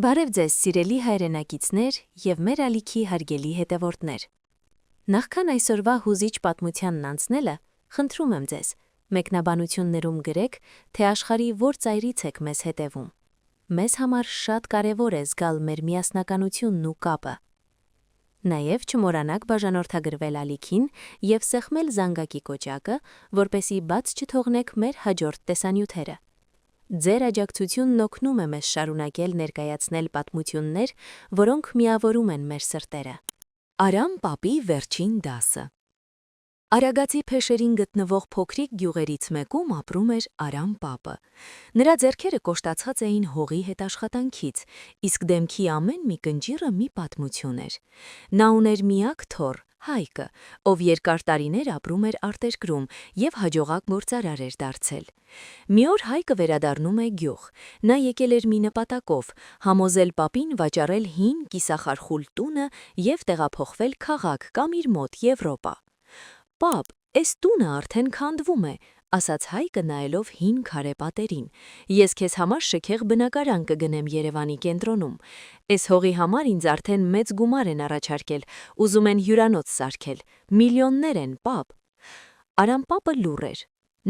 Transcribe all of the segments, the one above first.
Բարև ձեզ, սիրելի հայրենակիցներ և մեր ալիքի հարգելի հետևորդներ։ Նախքան այսօրվա հուզիչ պատմությանն անցնելը, խնդրում եմ ձեզ, մեկնաբանություններում գրեք, թե աշխարհի որ ծայրից եք մեզ հետևում։ Մեզ համար շատ կարևոր է զգալ մեր միասնականությունն ու կապը։ Նաև չմոռանաք բաժանորդագրվել ալիքին և սեղմել զանգակի կոճակը, որպեսզի բաց չթողնեք մեր հաջորդ տեսանյութերը։ Ձեր աջակցությունն օգնում է մեզ շարունակել ներկայացնել պատմություններ, որոնք միավորում են մեր սրտերը։ Արամ պապի վերջին դասը։ Արագածի փեշերին գտնվող փոքրիկ գյուղերից մեկում ապրում էր Արամ պապը։ Նրա ձեռքերը կոշտացած էին հողի հետ աշխատանքից, իսկ դեմքի ամեն մի կնճիռը մի պատմություն էր։ Նա ուներ միակ թոռ, Հայկը, ով երկար տարիներ ապրում էր արտերկրում և հաջողակ գործարար էր դարձել։ Մի օր Հայկը վերադառնում է գյուղ։ Նա եկել էր մի նպատակով՝ համոզել պապին վաճառել հին կիսախարխուլ տունը և տեղափոխվել քաղաք կամ իր մոտ Եվրոպա։ «Պապ, էս տունը արդեն քանդվում է», ասաց Հայկը նայելով հին քարե պատերին։ «Ես քեզ համար շքեղ բնակարան կգնեմ Երևանի կենտրոնում։ Էս հողի համար ինձ արդեն մեծ գումար են առաջարկել, ուզում են հյուրանոց սարքել, միլիոններ են, պապ»։ Արամ պապը լուռ էր։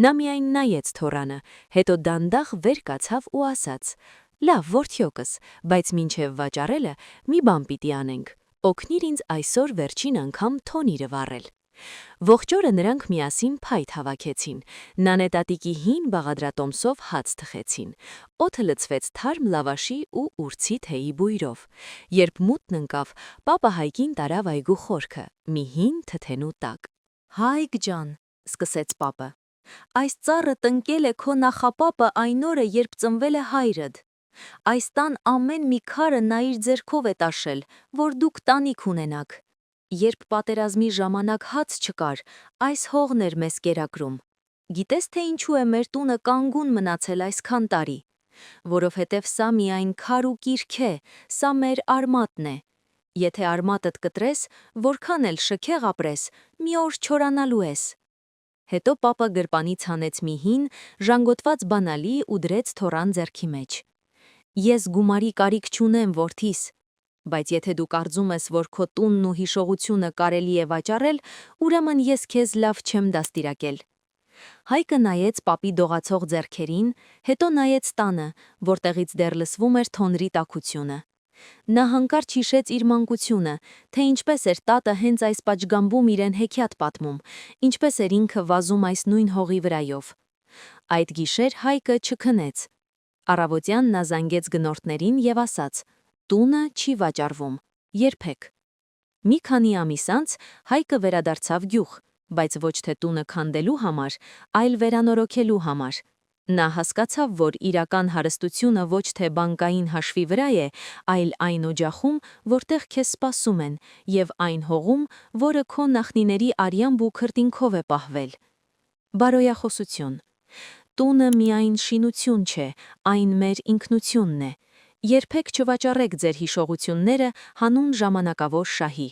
Նա միայն նայեց թոռանը, հետո դանդաղ վեր կացավ ու ասաց. «Լավ, որդյոկս, բայց մինչև վաճառելը մի բան պիտի անենք, օգնիր ինձ այսօր վերջին անգամ թոնիրը վառել»։ Ողջ օրը նրանք միասին փայտ հավաքեցին, նանետատիկի հին բաղադրատոմսով հաց թխեցին, օդը լցվեց թարմ լավաշի ու ուրցի թեյի բույրով։ Երբ մութն ընկավ, պապը Հայկին տարավ այգու խորքը, մի հին թթենու տակ։ «Հայկ ջան», սկսեց պապը, «այս ծառը տնկել է քո նախապապը այն օրը, երբ ծնվել է հայրդ։ Այս տան ամեն մի քարը նա իր ձեռքով է տաշել, որ դուք տանիք ունենաք։ Երբ պատերազմի ժամանակ հաց չկար, այս հողն էր մեզ կերակրում։ Գիտես, թե ինչու է մեր տունը կանգուն մնացել այսքան տարի։ Որովհետև սա միայն քար ու կիրք է, սա մեր արմատն է։ Եթե արմատդ կտրես, որքան էլ շքեղ ապրես, մի օր չորանալու ես»։ Հետո պապը գրպանից հանեց մի հին, ժանգոտված բանալի ու դրեց թոռան ձեռքի մեջ։ «Ես գումարի կարիք չունեմ, որդիս, բայց եթե դու կարծում ես, որ քո տունն ու հիշողությունը կարելի է վաճառել, ուրեմն ես քեզ լավ չեմ դաստիարակել»։ Հայկը նայեց պապի դողացող ձեռքերին, հետո նայեց տանը, որտեղից դեռ լսվում էր թոնրի տաքությունը։ Նա հանկարծ հիշեց իր մանկությունը, թե ինչպես էր տատը հենց այս պատշգամբում իրեն հեքիաթ պատմում, ինչպես էր ինքը վազում այս նույն հողի վրայով։ Այդ գիշեր Հայկը չքնեց։ Առավոտյան նա զանգեց գնորդներին և ասաց. «Տունը չի վաճառվում, երբեք»։ Մի քանի ամիս անց Հայկը վերադարձավ գյուղ, բայց ոչ թե տունը քանդելու համար, այլ վերանորոգելու համար։ Նա հասկացավ, որ իրական հարստությունը ոչ թե բանկային հաշվի վրա է, այլ այն օջախում, որտեղ քեզ սպասում են, և այն հողում, որը քո նախնիների արյամբ ու քրտինքով է պահվել։ Բարոյախոսություն։ Տունը միայն շինություն չէ, այն մեր ինքնությունն է։ Երբեք չվաճառեք ձեր հիշողությունները հանուն ժամանակավոր շահի։